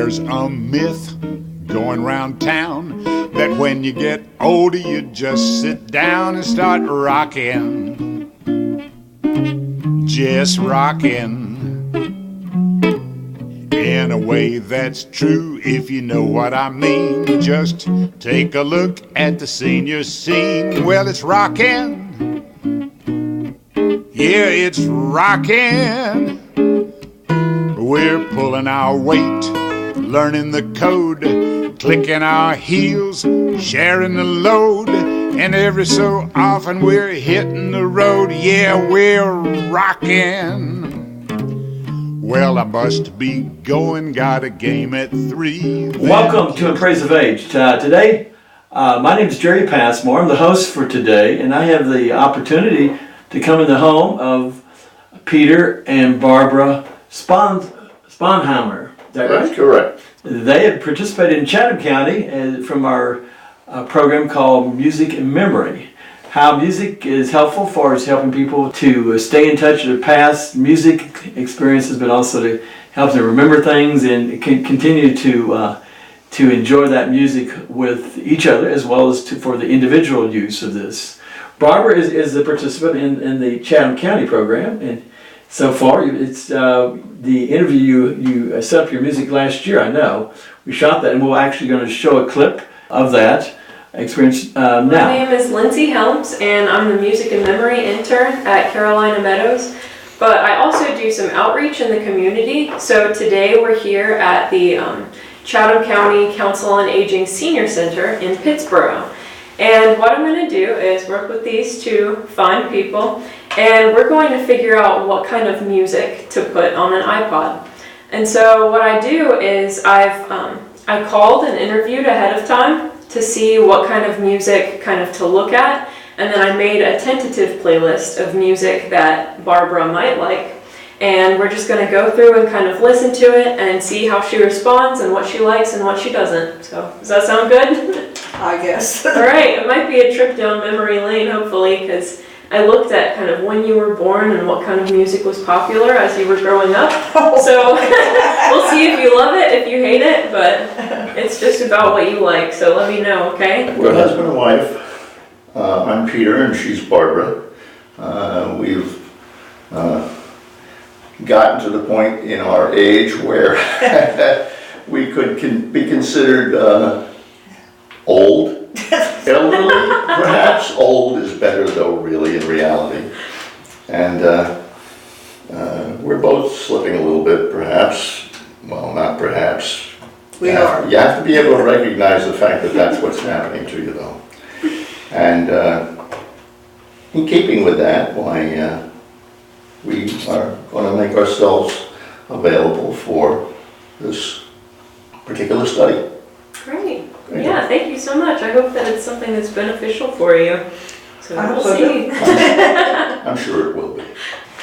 There's a myth going round town that when you get older you just sit down and start rocking, just rocking. In a way that's true, if you know what I mean. Just take a look at the senior scene. Well, it's rocking. Yeah, it's rocking. We're pulling our weight, learning the code, clicking our heels, sharing the load, and every so often we're hitting the road. Yeah, we're rocking. Well, I must be going, got a game at 3. Welcome to In Praise of Age. Today, my name is Jerry Passmore. I'm the host for today, and I have the opportunity to come in the home of Peter and Barbara Sponheimer. Is that right? That's correct. They have participated in Chatham County from our program called Music and Memory. How music is helpful for us helping people to stay in touch with their past music experiences, but also to help them remember things and continue to enjoy that music with each other, as well as for the individual use of this. Barbara is a participant in the Chatham County program, and so far it's the interview you set up your music last year. I know we shot that, and we're actually going to show a clip of that experience now. My name is Lindsey Helms, and I'm the Music and Memory intern at Carolina Meadows, but I also do some outreach in the community. So today we're here at the Chatham County Council on Aging Senior Center in Pittsboro. And what I'm going to do is work with these two fine people, and we're going to figure out what kind of music to put on an iPod. And so what I do is I called and interviewed ahead of time to see what kind of music to look at, and then I made a tentative playlist of music that Barbara might like, and we're just going to go through and kind of listen to it and see how she responds and what she likes and what she doesn't. So does that sound good? I guess. All right, it might be a trip down memory lane, hopefully, because I looked at kind of when you were born and what kind of music was popular as you were growing up. So we'll see if you love it, if you hate it, but it's just about what you like. So let me know, okay? We're husband and wife. I'm Peter and she's Barbara. We've gotten to the point in our age where we could be considered old. Elderly, perhaps. Old is better though, really, in reality. And we're both slipping a little bit, perhaps. Well, not perhaps. We are. You have to be able to recognize the fact that that's what's happening to you, though. And in keeping with that, why we are going to make ourselves available for this particular study. Great. Yeah, thank you so much. I hope that it's something that's beneficial for you. So we'll see. I'm sure it will be.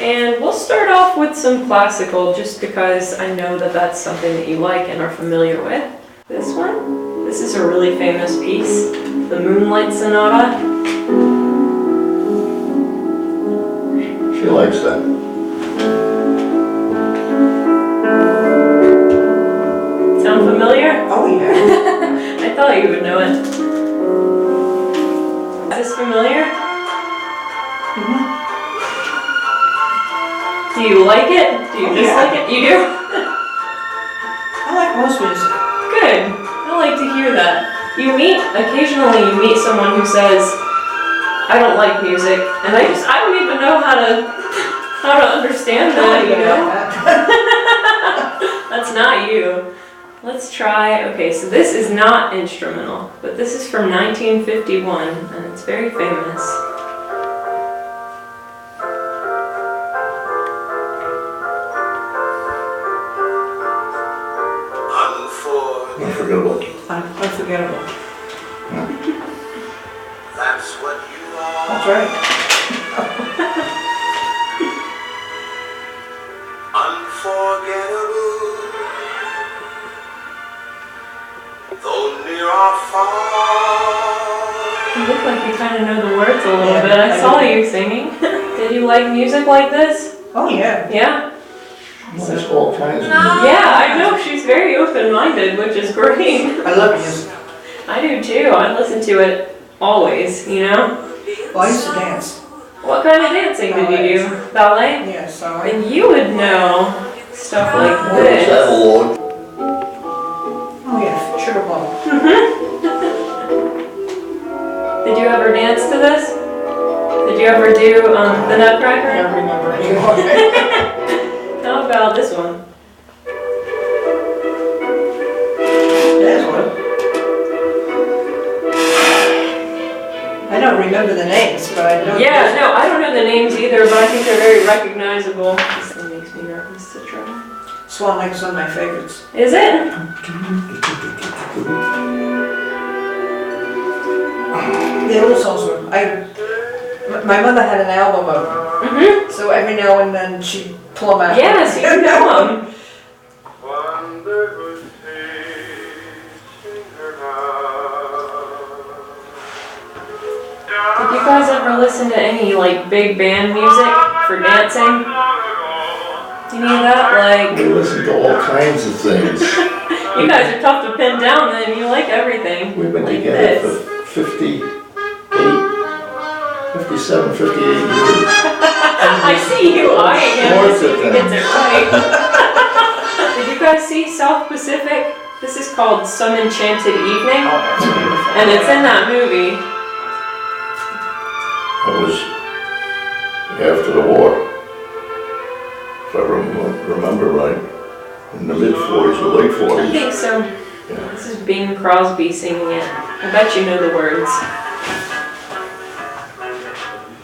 And we'll start off with some classical, just because I know that that's something that you like and are familiar with. This one, this is a really famous piece, the Moonlight Sonata. She likes that. Sound familiar? Oh, yeah. I thought you would know it. Is this familiar? Mm-hmm. Do you like it? Do you dislike it? You do? I like most music. Good. I like to hear that. Occasionally you meet someone who says, I don't like music, and I don't even know how to understand that, you know? That's not you. Let's try, okay, so this is not instrumental, but this is from 1951, and it's very famous. Unforgettable. Unforgettable. That's what you are. That's right. Unforgettable. Though near or far. You look like you kind of know the words a little bit. I saw you singing. Did you like music like this? Oh, yeah. Yeah? There's all kinds of. Yeah, I know, she's very open-minded, which is great. I love music. I do too, I listen to it always, you know? Well, I used to dance. What kind of dancing did you do? Ballet? Yeah, so I. And you would know stuff like Where was that this. award? Oh yeah, sugar plum. Did you ever dance to this? Did you ever do the I Nutcracker? don't remember anymore. How about this one? That's one. I don't remember the names, but I know. Yeah, no, I don't know the names either, but I think they're very recognizable. This thing makes me nervous to try. Swan Lake is one of my favorites. Is it? The old songs were. My mother had an album of them, Mm-hmm. so every now and then she'd pull them out. Yes, you know them. Wonderful face in her eyes. Did you guys ever listen to any like big band music for dancing? Any of that? We Like, listen to all kinds of things. you guys are tough to pin down then, you like everything. We've been Like together this. for 57, 58 years. I see you eyeing him to see if he gets it right. Did you guys see South Pacific? This is called Some Enchanted Evening, Oh, that's beautiful. and it's in that movie. That was after the war, if I remember right, in the mid-40s or late I 40s. think so. Yeah. This is Bing Crosby singing it. I bet you know the words.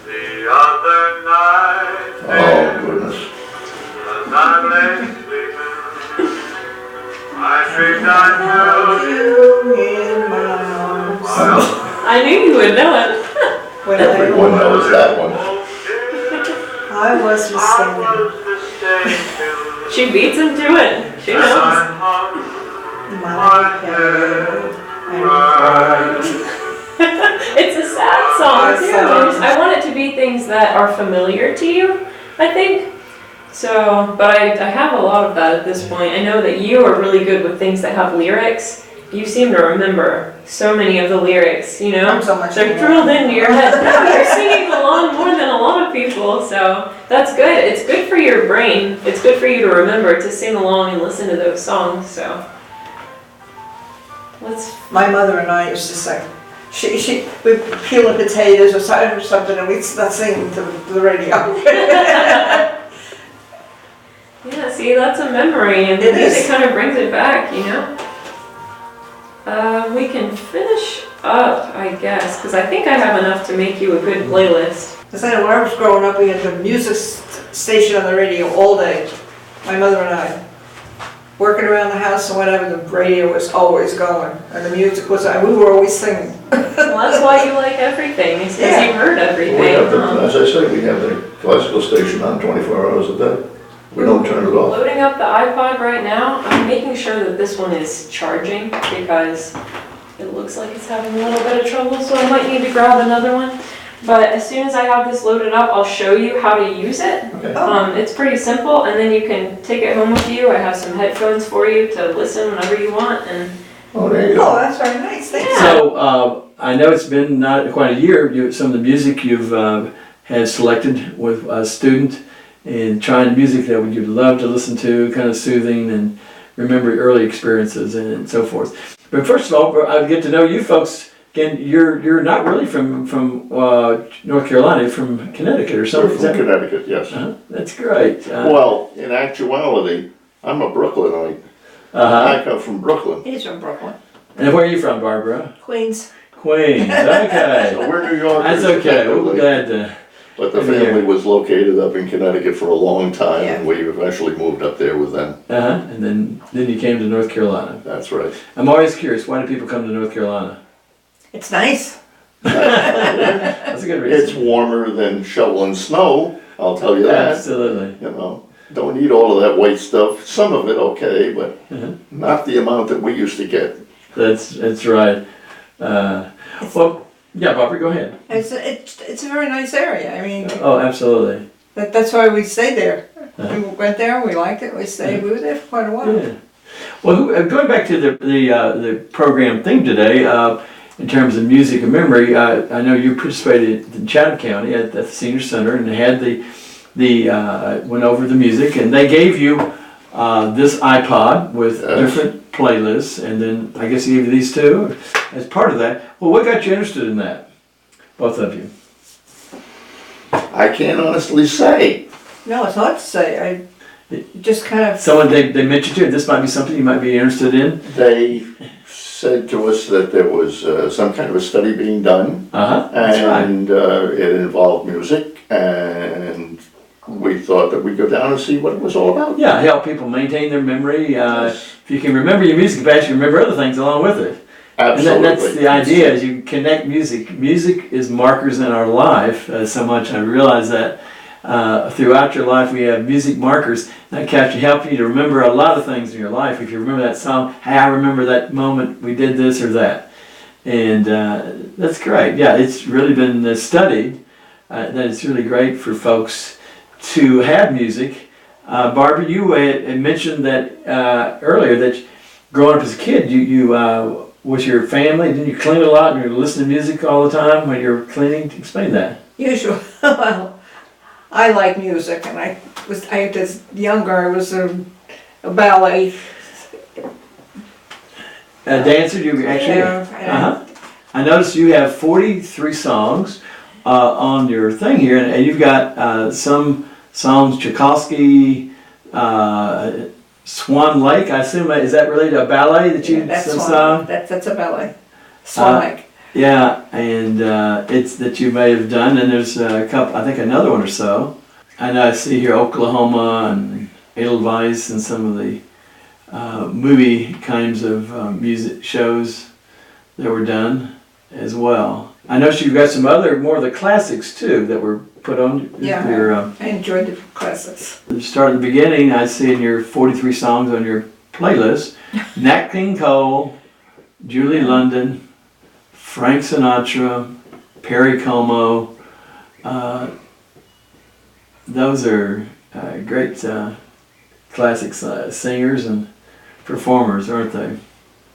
The other night, Oh, goodness. as I lay sleeping, I dreamed I held you. In my arms. I knew you would know it. When Everyone knows that one. I was mistaken. She beats him to it. She knows. My head and cried. It's a sad song too. I want it to be things that are familiar to you, I think. So, but I have a lot of that at this point. I know that you are really good with things that have lyrics. You seem to remember so many of the lyrics, you know? I'm so much They're more. drilled into your head. No, you're singing along more than a lot of people, so that's good. It's good for your brain. It's good for you to remember to sing along and listen to those songs, so. Let's, My mother and I used to sing. We'd peel the potatoes or something and we'd start singing to the radio. yeah, see, that's a memory, and the It music is. kind of brings it back, you know? We can finish up, I guess, because I think I have enough to make you a good playlist. Because I know when I was growing up, we had the music station on the radio all day. My mother and I. Working around the house and whatever, the radio was always going. And the music was, we were always singing. Well, that's why you like everything, is because Yeah. you heard everything. We have the, huh? as I say, we have the classical station on 24 hours a day. We don't turn it off. Loading up the iPod right now. I'm making sure that this one is charging because it looks like it's having a little bit of trouble, so I might need to grab another one. But as soon as I have this loaded up, I'll show you how to use it. Okay. It's pretty simple, and then you can take it home with you. I have some headphones for you to listen whenever you want, and Oh, there you Oh, go. that's very nice, thank you. So, I know it's been not quite a year, some of the music you've had selected with a student and trying music that you'd love to listen to, kind of soothing and remember early experiences and so forth. But first of all, I'd get to know you folks. Again, you're not really from North Carolina, you're from Connecticut or We're something. from Connecticut, yes. That's great. Well, in actuality, I'm a Brooklynite. I come from Brooklyn. He's from Brooklyn. And where are you from, Barbara? Queens. Queens. Okay. So we're New Yorkers. That's okay. We're technically. glad to. But the Over here. family was located up in Connecticut for a long time, Yeah. and we eventually moved up there with them. And then you came to North Carolina. That's right. I'm always curious, why do people come to North Carolina? It's nice. That's a good It's reason. warmer than shoveling snow, I'll tell you that. Absolutely. You know, don't eat all of that white stuff. Some of it okay, but not the amount that we used to get. That's right. Well, yeah, Barbara, go ahead. It's a very nice area. I mean, Oh, absolutely. that's why we stay there. We went there, we liked it, we stayed, we were there for quite a while. Yeah. Well, going back to the program theme today, in terms of music and memory, I know you participated in Chatham County at the Senior Center and had went over the music, and they gave you this iPod with different playlists, and then I guess he gave you these two as part of that. Well, what got you interested in that? Both of you. I can't honestly say. No, it's hard to say, I just kind of, Someone, they mentioned to you, this might be something you might be interested in? They said to us that there was some kind of a study being done, That's right. and it involved music, and we thought that we'd go down and see what it was all about. Yeah, help people maintain their memory. Yes. If you can remember your music past, you remember other things along with it. Absolutely. And that's the idea, is you connect music. Music is markers in our life so much. I realize that throughout your life we have music markers that can help you to remember a lot of things in your life. If you remember that song, hey, I remember that moment we did this or that. And that's great. Yeah, it's really been studied that it's really great for folks to have music. Barbara, you had mentioned that earlier that growing up as a kid, you with your family, didn't you clean a lot and you were listening to music all the time when you're cleaning? Explain that. usually, well, I like music, and I was younger, I was a ballet. A dancer, you actually. Yeah, I noticed you have 43 songs on your thing here, and you've got some songs, Tchaikovsky, Swan Lake. I assume is that related to a ballet that you that's some Swan. song? That's a ballet. Swan Lake. Yeah, and it's that you may have done, and there's a couple, I think another one or so. I know I see here Oklahoma and Edelweiss and some of the movie kinds of music shows that were done as well. I noticed you've got some other, more of the classics too, that were put on Yeah, your... I enjoyed the classics. Start at the beginning, I see in your 43 songs on your playlist, Nat King Cole, Julie London, Frank Sinatra, Perry Como. Those are great classic singers and performers, aren't they?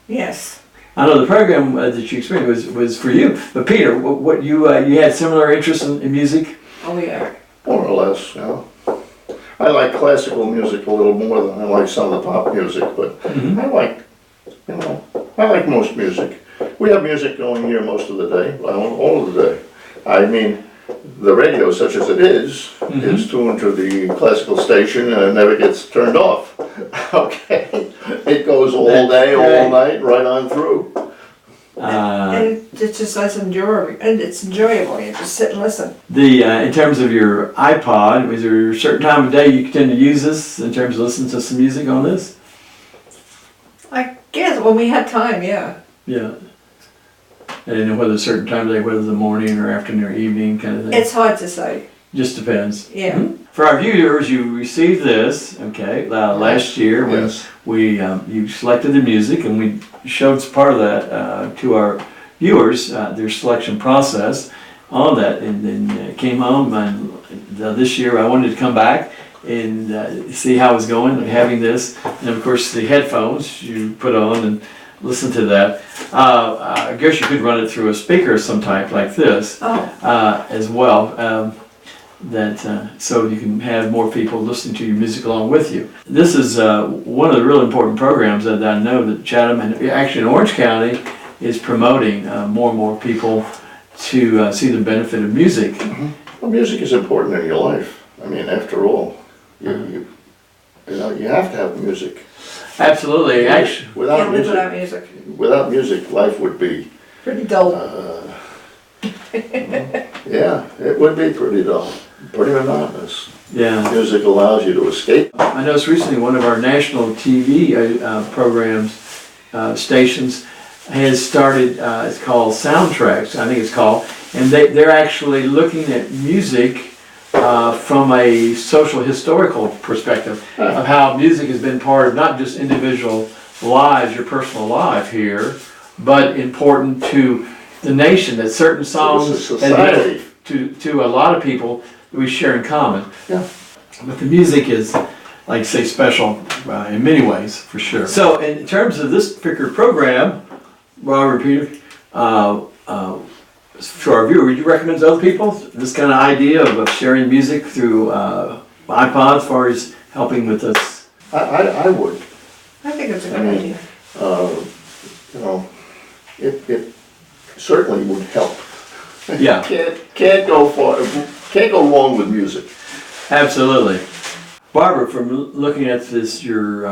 Yes. I know the program that you experienced was for you, but Peter, what you had similar interest in music? Oh yeah. More or less, yeah. I like classical music a little more than I like some of the pop music, but I like most music. We have music going here most of the day, well, all of the day. I mean, the radio, such as it is tuned to the classical station and it never gets turned off. Okay, it goes all day, all night, right on through. And it's just that's enjoyable, and it's enjoyable. You just sit and listen. In terms of your iPod, was there a certain time of day you tend to use this in terms of listening to some music on this? I guess when we had time, yeah. Yeah. I didn't know whether a certain time of day, whether the morning or afternoon or evening kind of thing. It's hard to say. Just depends. Yeah. Mm-hmm. For our viewers, you received this, okay, last year when Yes. you selected the music, and we showed part of that to our viewers, their selection process on that, and then came home, and this year I wanted to come back and see how it was going, and having this, and of course the headphones you put on and listen to that. I guess you could run it through a speaker of some type like this as well. So you can have more people listening to your music along with you. This is one of the real important programs that I know that Chatham and actually in Orange County is promoting more and more people to see the benefit of music. Mm-hmm. Well, music is important in your life. I mean, after all, you have to have music. Absolutely. Actually, Can't live without music. Without music, life would be Pretty dull. yeah, it would be pretty dull, pretty monotonous. yeah. Music allows you to escape. I noticed recently one of our national TV programs, stations, has started, it's called Soundtracks, I think it's called, and they're actually looking at music from a social historical perspective of how music has been part of not just individual lives, your personal life here, but important to the nation, that certain songs society. to a lot of people we share in common. Yeah. But the music is, like I say, special in many ways, for sure. So in terms of this particular program, Robert, Peter, for our viewer, would you recommend to other people this kind of idea of sharing music through iPod as far as helping with this? I would. I think it's a good idea. You know, it certainly would help. Yeah. Can't go wrong with music. Absolutely. Barbara, from looking at this, your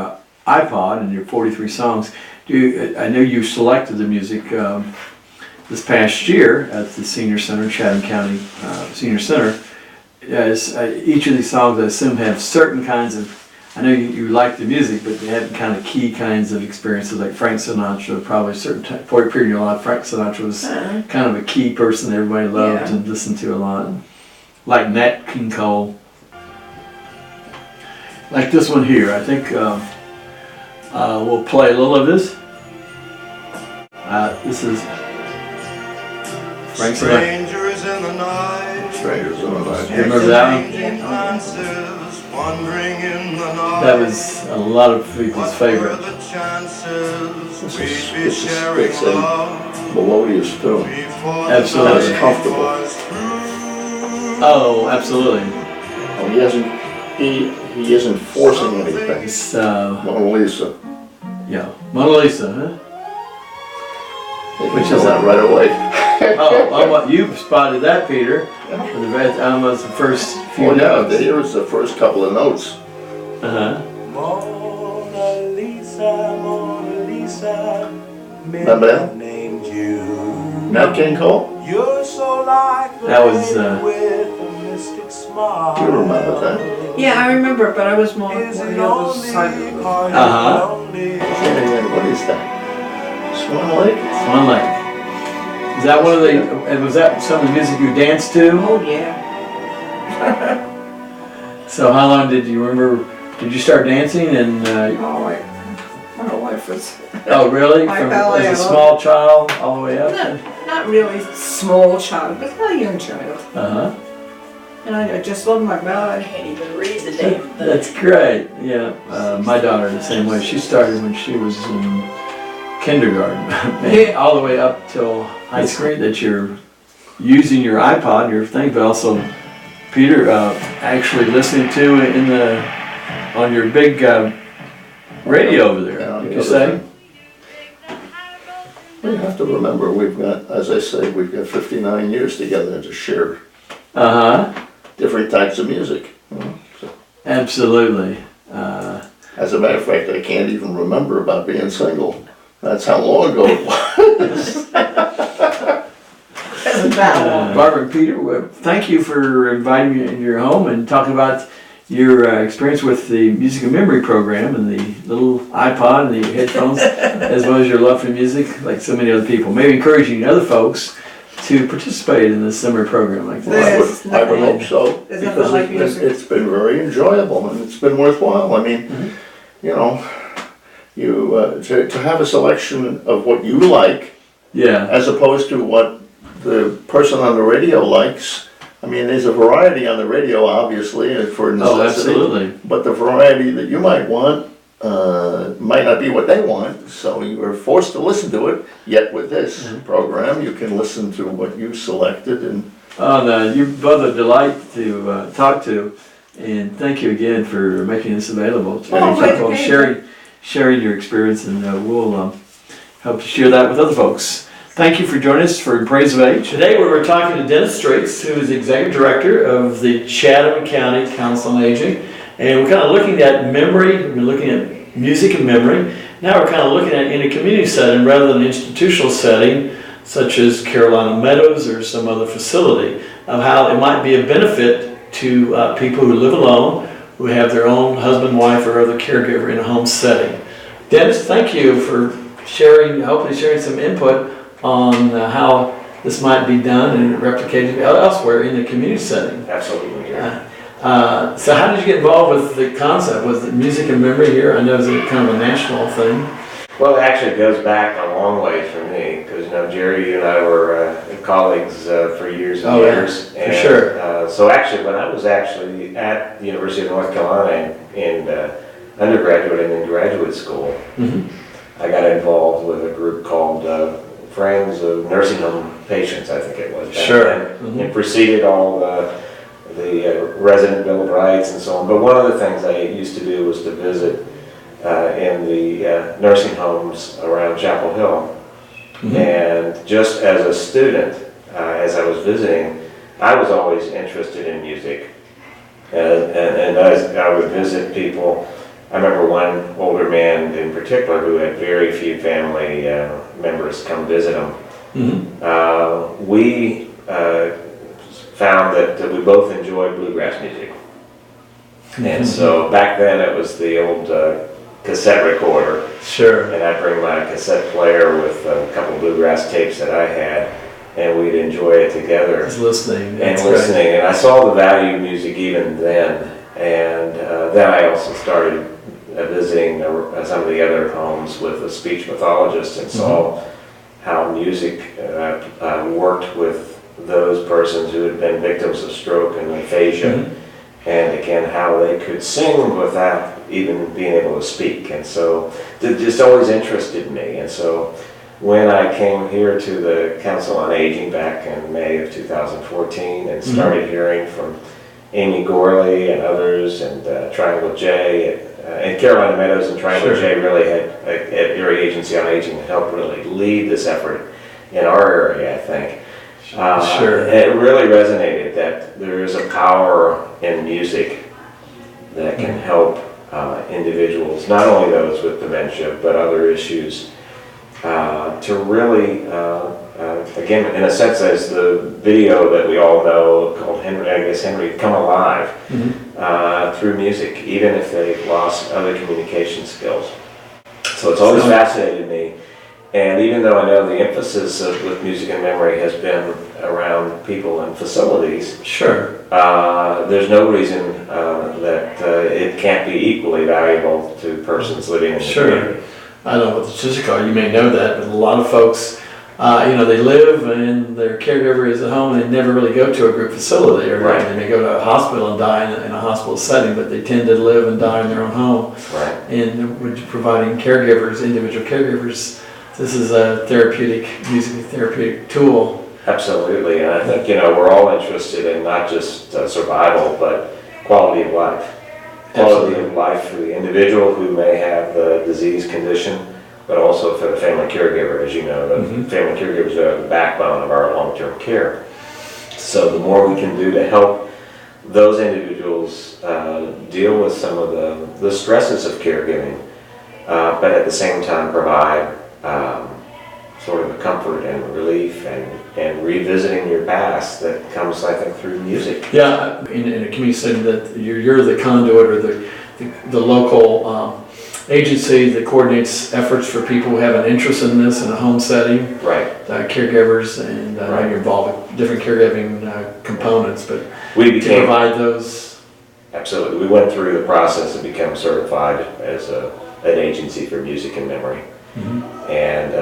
iPod and your 43 songs, I know you selected the music this past year at the Senior Center, Chatham County Senior Center. As each of these songs, I assume, have certain kinds of, I know you like the music, but they have kind of key kinds of experiences, like Frank Sinatra, probably a certain period in your life. Frank Sinatra was kind of a key person that everybody loved and listened to a lot. Like Nat King Cole. Like this one here, I think we'll play a little of this. This is Frank Sinatra. Strangers in the night. Strangers in the night. You remember that one? Glances wandering in the night. That was a lot of people's favorite. What were the chances It's we'd be a sharing love melodious tune. before Absolutely. the night Comfortable. was through? Oh, absolutely. Oh, he isn't forcing anything. It's Mona Lisa. yeah, Mona Lisa, huh? Which is that right away. Oh, you spotted that, Peter. Almost the first few notes. Here was the first couple of notes. Uh-huh. Mona Lisa, Remember that? named you. Nat King Cole? You're so like the That was, lady with a mystic smile. You remember that? Yeah, I remember it, but I was more Is on it the other only side of it. because you're Uh-huh. lonely? What is that? Swan Lake? Swan Lake. Is that one of the, and was that some of the music you danced to? Oh, yeah. So how long did you remember, did you start dancing and, Oh, my life was oh really? My From ballet, as a I small child all the way up? not really small child, but not a young child. Uh-huh. And I just loved my ballet. Can't even read the name of the. That's great, yeah. My daughter the same way. She started when she was in kindergarten, Yeah. all the way up till high school. That you're using your iPod, your thing, but also Peter actually listening to it on your big radio over there. Yeah, Did the you other say? thing. Well, you have to remember, we've got, as I say, we've got 59 years together to share Uh huh. different types of music. So, Absolutely. as a matter of fact, I can't even remember about being single. That's how long ago it was. Barbara and Peter, thank you for inviting me into your home and talking about your experience with the Music and Memory program and the little iPod and the headphones, as well as your love for music, like so many other people. Maybe encouraging other folks to participate in this summer program like this. I would hope so, There's nothing because like music. it's been very enjoyable and it's been worthwhile. I mean, you know, to have a selection of what you like Yeah. as opposed to what the person on the radio likes. I mean, there's a variety on the radio, obviously, for necessity. Oh, absolutely. But the variety that you might want might not be what they want, so you are forced to listen to it. Yet with this program, you can listen to what you selected, and Oh, no, you're both a delight to talk to, and thank you again for making this available to Oh, people, okay. sharing your experience, and we'll help to share that with other folks. Thank you for joining us for Praise of Age. Today we were talking to Dennis Straits, who is the Executive Director of the Chatham County Council on Aging, and we're kind of looking at memory, we've been looking at music and memory. Now we're kind of looking at it in a community setting rather than an institutional setting, such as Carolina Meadows or some other facility, of how it might be a benefit to people who live alone, who have their own husband, wife, or other caregiver in a home setting. Dennis, thank you for hopefully sharing some input on how this might be done and replicated elsewhere in the community setting. Absolutely. So how did you get involved with the concept? Was it music and memory here? I know it's kind of a national thing. Well, it actually goes back a long way for me, because, Jerry, you and I were colleagues for years and years. For sure. So actually, when I was actually at the University of North Carolina in undergraduate and in graduate school, I got involved with a group called Friends of Nursing Home Patients, I think it was. Back then. It preceded all the resident Bill of Rights and so on. But one of the things I used to do was to visit in the nursing homes around Chapel Hill. And just as a student, as I was visiting, I was always interested in music. And as I would visit people, I remember one older man in particular who had very few family members come visit him. We found that we both enjoyed bluegrass music. And so back then it was the old cassette recorder. Sure. And I'd bring my cassette player with a couple bluegrass tapes that I had, and we'd enjoy it together. Just listening. And listening. And I saw the value of music even then. And then I also started visiting some of the other homes with a speech pathologist and saw how music worked with those persons who had been victims of stroke and aphasia. And again, how they could sing without even being able to speak. And so it just always interested me. And so when I came here to the Council on Aging back in May of 2014 and started hearing from Amy Gorley and others, and Triangle J, and Carolina Meadows and Triangle J really had, at Erie Agency on Aging, helped really lead this effort in our area, I think. It really resonated that there is a power in music that can help individuals, not only those with dementia, but other issues, to really, again, in a sense, as the video that we all know called Henry, come alive through music, even if they've lost other communication skills. So it's always fascinated me. And even though I know the emphasis with music and memory has been around people and facilities, there's no reason that it can't be equally valuable to persons living in the community. I don't know what the statistics are, you may know that, but a lot of folks, they live and their caregiver is at home and they never really go to a group facility, or they may go to a hospital and die in a hospital setting, but they tend to live and die in their own home. And we're providing caregivers, individual caregivers, this is a music therapeutic tool. Absolutely, and I think, we're all interested in not just survival, but quality of life. Quality of life for the individual who may have the disease condition, but also for the family caregiver. As you know, the family caregivers are the backbone of our long-term care. So the more we can do to help those individuals deal with some of the stresses of caregiving, but at the same time provide sort of a comfort and relief and revisiting your past that comes, I think, through music. Yeah, in a community setting that you're the conduit or the local agency that coordinates efforts for people who have an interest in this in a home setting. Caregivers, and you're involved with different caregiving components, but to provide those. Absolutely. We went through the process to become certified as an agency for music and memory. And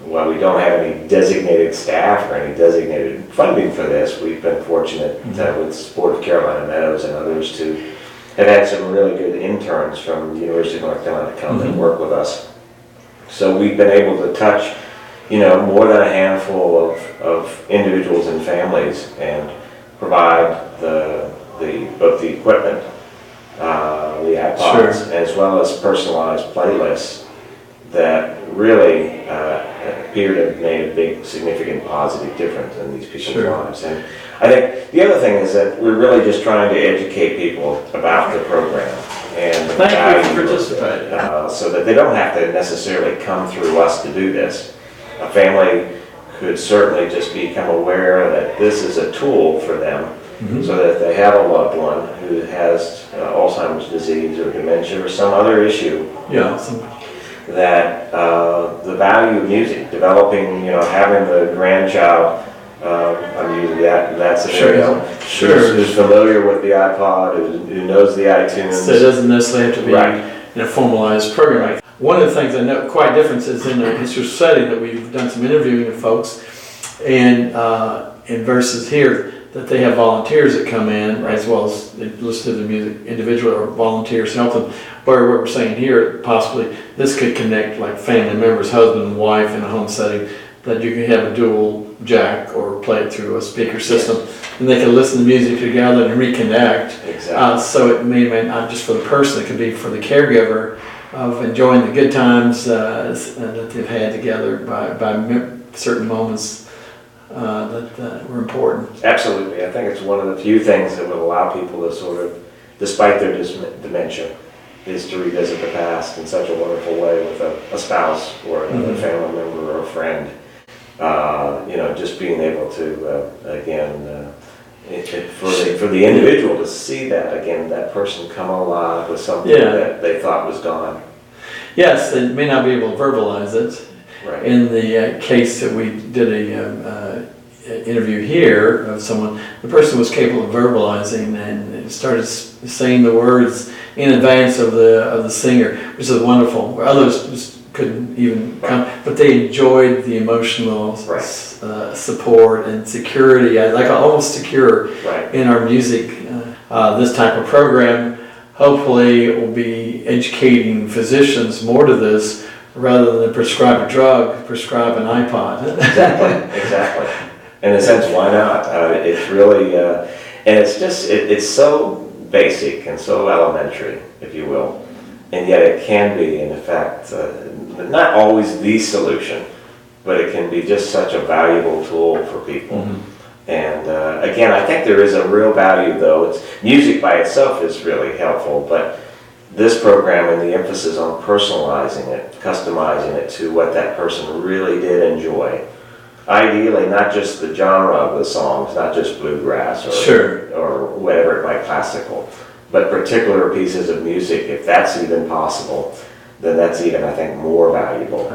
while we don't have any designated staff or any designated funding for this, we've been fortunate with support of Carolina Meadows and others to have had some really good interns from the University of North Carolina come and work with us. So we've been able to touch, more than a handful of individuals and families and provide both the equipment, the iPods, as well as personalized playlists that really appear to have made a big, significant, positive difference in these people's lives. And I think the other thing is that we're really just trying to educate people about the program and the value so that they don't have to necessarily come through us to do this. A family could certainly just become aware that this is a tool for them, so that if they have a loved one who has Alzheimer's disease or dementia or some other issue, that the value of music, developing, having the grandchild, I'm using that scenario, who's familiar with the iPod, who knows the iTunes. So it doesn't necessarily have to be in a formalized program. One of the things I know quite different is in a history setting that we've done some interviewing of folks, and versus here that they have volunteers that come in as well as they listen to the music individually or volunteers help them. Where what we're saying here, possibly this could connect like family members, husband and wife in a home setting, that you can have a dual jack or play it through a speaker system, and they can listen to music together and reconnect. Exactly. So it may not just for the person, it could be for the caregiver of enjoying the good times that they've had together by certain moments that were important. Absolutely. I think it's one of the few things that would allow people to sort of, despite their dementia, is to revisit the past in such a wonderful way with a spouse or another family member or a friend. Just being able to, for the individual to see that, again, that person come alive with something that they thought was gone. Yes, they may not be able to verbalize it. Right. In the case that we did a interview here of someone, the person was capable of verbalizing and started saying the words in advance of the singer, which is wonderful. Others just couldn't even come, but they enjoyed the emotional support and security, like almost secure in our music. This type of program hopefully will be educating physicians more to this, rather than prescribe a drug, prescribe an iPod. Exactly. In a sense, why not? It's really, and it's just, it's so basic and so elementary, if you will, and yet it can be, in effect, not always the solution, but it can be just such a valuable tool for people. Mm-hmm. And again, I think there is a real value, though. Music by itself is really helpful, but this program and the emphasis on personalizing it, customizing it to what that person really did enjoy. Ideally, not just the genre of the songs, not just bluegrass or whatever it might classical, but particular pieces of music. If that's even possible, then that's even, I think, more valuable.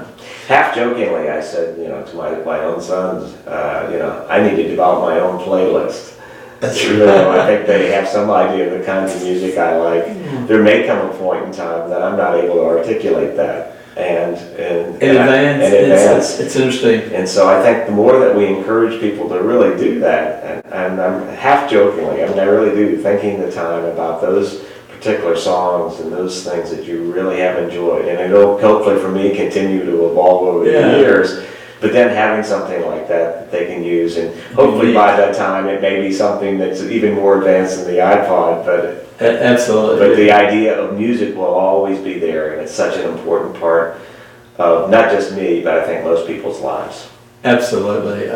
Half jokingly, I said, to my own sons, I need to develop my own playlist. Even though I think they have some idea of the kinds of music I like, there may come a point in time that I'm not able to articulate that. In advance. It's interesting. And so I think the more that we encourage people to really do that, and I'm half jokingly, I really do, thinking the time about those particular songs and those things that you really have enjoyed, and it'll hopefully for me continue to evolve over the years. But then having something like that they can use, and hopefully by that time it may be something that's even more advanced than the iPod, but absolutely. But the idea of music will always be there, and it's such an important part of not just me, but I think most people's lives. Absolutely.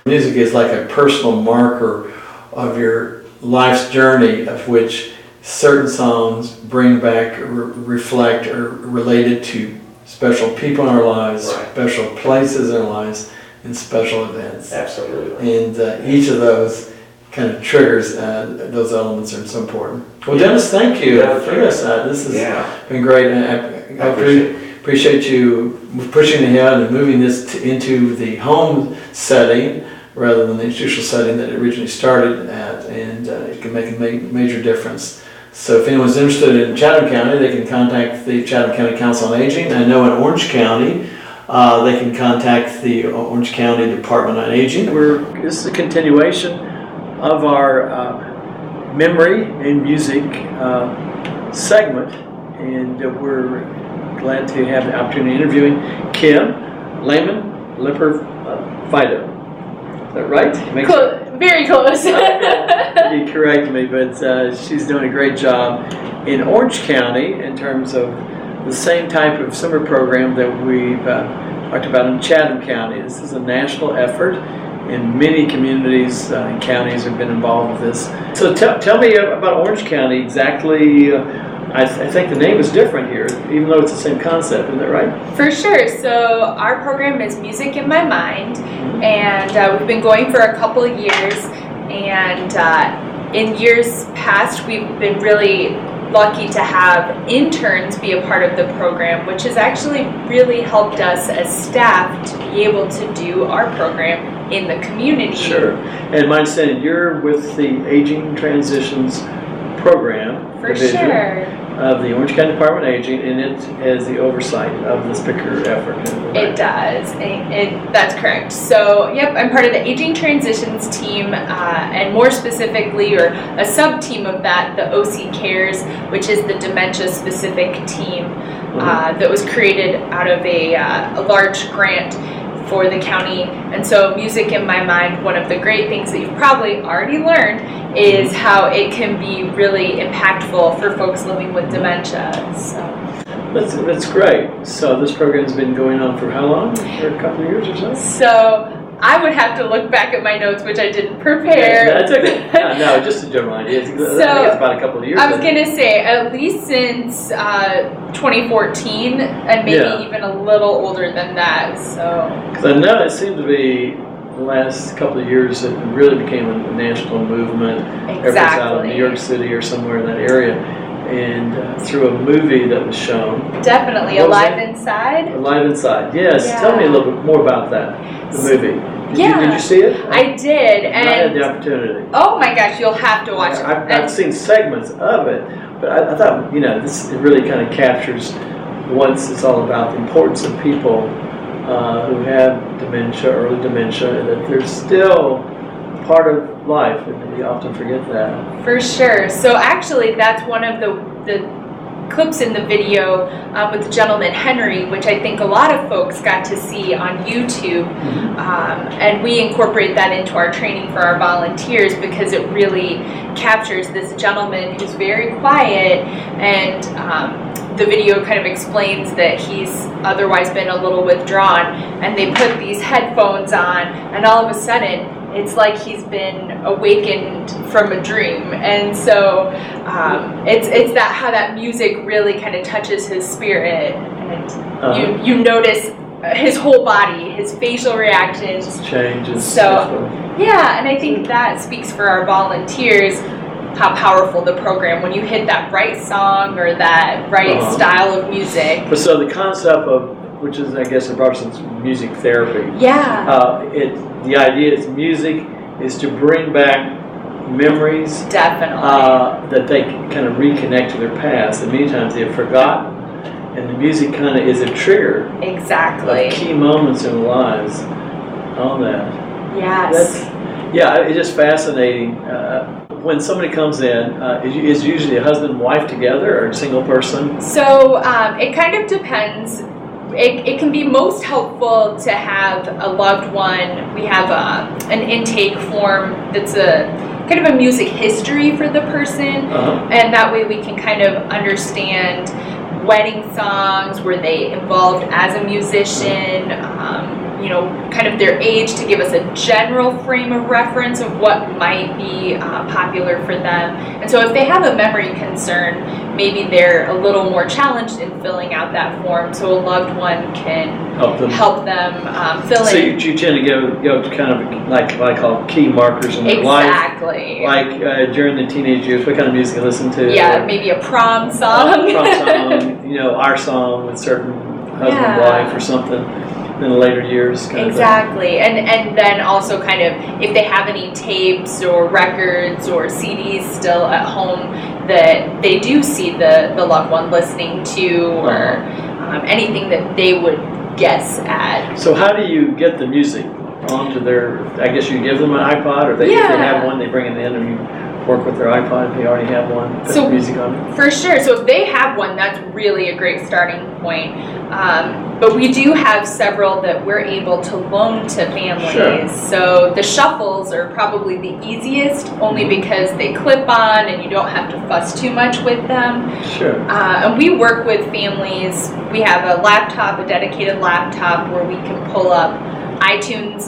Music is like a personal marker of your life's journey, of which certain songs bring back, reflect, or related to special people in our lives, special places in our lives, and special events. Absolutely. And each of those kind of triggers those elements are so important. Well, Dennis, thank you for this. This has been great. I appreciate you pushing ahead and moving this into the home setting rather than the institutional setting that it originally started at, and it can make a major difference. So if anyone's interested in Chatham County, they can contact the Chatham County Council on Aging. I know in Orange County, they can contact the Orange County Department on Aging. This is a continuation of our memory and music segment, and we're glad to have the opportunity of interviewing Kim Lamon-Loperfido. Is that right? Cool. Very close. You correct me, but she's doing a great job in Orange County in terms of the same type of summer program that we've talked about in Chatham County. This is a national effort, and many communities and counties have been involved with this. So tell me about Orange County exactly. I think the name is different here, even though it's the same concept, isn't that right? For sure. So our program is Music in My Mind, and we've been going for a couple of years, and in years past we've been really lucky to have interns be a part of the program, which has actually really helped us as staff to be able to do our program in the community. Sure. And my understanding, you're with the Aging Transitions program For division. sure. of the Orange County Department of Aging, and it has the oversight of this particular effort. It does. That's correct. So, yep, I'm part of the Aging Transitions team, and more specifically, or a sub-team of that, the OC Cares, which is the dementia-specific team that was created out of a large grant for the county. And so Music in My Mind, one of the great things that you've probably already learned is how it can be really impactful for folks living with dementia. So that's great. So this program's been going on for how long? For a couple of years or so? So I would have to look back at my notes, which I didn't prepare. Yeah, that's okay. No, just a general idea. I think it's about a couple of years. I was going to say at least since 2014, and maybe even a little older than that. So because I know it seemed to be the last couple of years it really became a national movement. Exactly. Out of New York City or somewhere in that area. And through a movie that was shown. Definitely, Alive Inside. Alive Inside, yes. Yeah. Tell me a little bit more about that, the movie. Did you see it? I did. And I had the opportunity. Oh my gosh, you'll have to watch it. I've seen segments of it, but I thought, this really kind of captures once it's all about the importance of people who have dementia, early dementia, that they're still part of life, and we often forget that. For sure. So actually, that's one of the clips in the video with the gentleman Henry, which I think a lot of folks got to see on YouTube, and we incorporate that into our training for our volunteers because it really captures this gentleman who's very quiet, and the video kind of explains that he's otherwise been a little withdrawn, and they put these headphones on, and all of a sudden it's like he's been awakened from a dream. And so it's that how that music really kind of touches his spirit, and you notice his whole body, his facial reactions changes. So yeah, and I think that speaks for our volunteers how powerful the program, when you hit that right song or that right style of music. But so the concept of, which is, I guess, in Barbara sense, music therapy. Yeah. The idea is music is to bring back memories. Definitely. That they kind of reconnect to their past. And many times they have forgotten. And the music kind of is a trigger. Exactly. Of key moments in their lives on that. Yes. It's just fascinating. When somebody comes in, is usually a husband and wife together or a single person? So it kind of depends. It can be most helpful to have a loved one. We have an intake form that's a kind of a music history for the person, and that way we can kind of understand wedding songs, were they involved as a musician, kind of their age, to give us a general frame of reference of what might be popular for them. And so if they have a memory concern, maybe they're a little more challenged in filling out that form, so a loved one can help them fill in. So you tend to go kind of like I call key markers in their life. Exactly. Like during the teenage years, what kind of music you listen to? Yeah, maybe a prom song. Our song with certain husband and wife or something. In the later years. Exactly. And then also kind of if they have any tapes or records or CDs still at home that they do see the loved one listening to, or anything that they would guess at. So how do you get the music onto their, I guess you give them an iPod, or if they have one, they bring it in and you work with their iPod if they already have one, put music on it? For sure. So if they have one, that's really a great starting point. But we do have several that we're able to loan to families. Sure. So the shuffles are probably the easiest, only because they clip on and you don't have to fuss too much with them. Sure. And we work with families. We have a dedicated laptop where we can pull up iTunes.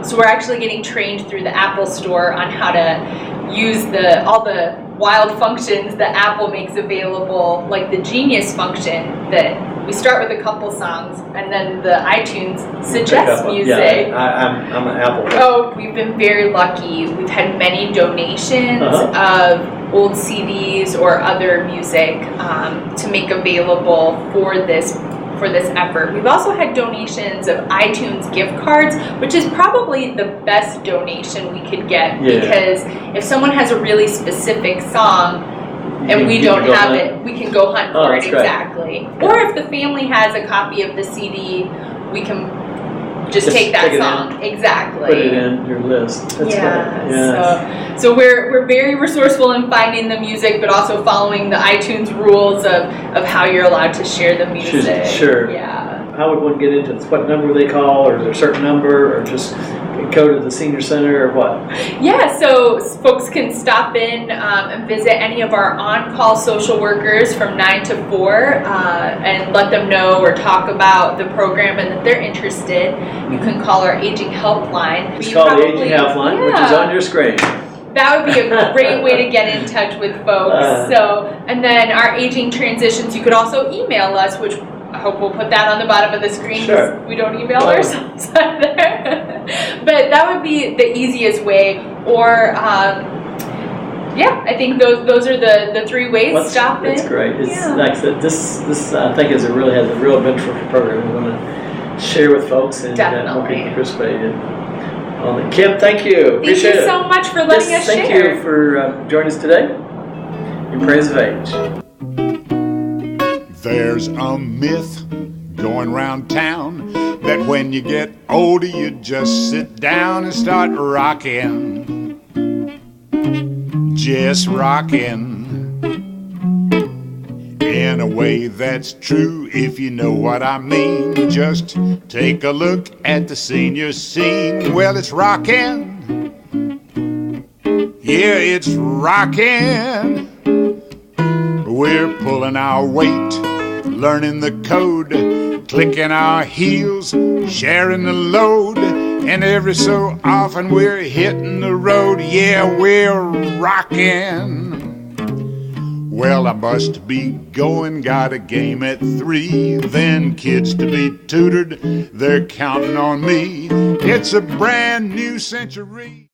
So we're actually getting trained through the Apple Store on how to use all the wild functions that Apple makes available, like the Genius function that we start with a couple songs and then the iTunes suggests music. Yeah, I'm an Apple. Oh, we've been very lucky. We've had many donations of old CDs or other music to make available for this effort. We've also had donations of iTunes gift cards, which is probably the best donation we could get, because if someone has a really specific song, and we You don't can go have hunt? it, we can go hunt Oh, for it, that's great. exactly. Or if the family has a copy of the CD, we can just take that take it in, song. Exactly. Put it in your list. That's Yeah, great. Yeah. so we're very resourceful in finding the music, but also following the iTunes rules of how you're allowed to share the music. Sure. Yeah. How would one get into this? What number they call, or is there a certain number, or just go to the senior center, or what? Yeah, so folks can stop in and visit any of our on-call social workers from 9 to 4 and let them know or talk about the program and that they're interested. You can call our aging helpline. It's called the Aging Helpline, which is on your screen. That would be a great way to get in touch with folks. And then our aging transitions, you could also email us, which I hope we'll put that on the bottom of the screen. Sure. We don't email ourselves either. But that would be the easiest way. Or, I think those are the 3 ways. Stop in. That's great. It's like I said, this I think has a real beneficial program we want to share with folks and more people participate in. Kim, thank you. Appreciate it. Thank you so much for letting us thank share. you for joining us today in Praise of Age. There's a myth going round town that when you get older you just sit down and start rocking, just rocking. In a way that's true, if you know what I mean. Just take a look at the senior scene. Well, it's rocking. Yeah, it's rocking. We're pulling our weight, learning the code, clicking our heels, sharing the load, and every so often we're hitting the road. Yeah, we're rocking. Well, I must be going, got a game at 3, then kids to be tutored, they're counting on me. It's a brand new century.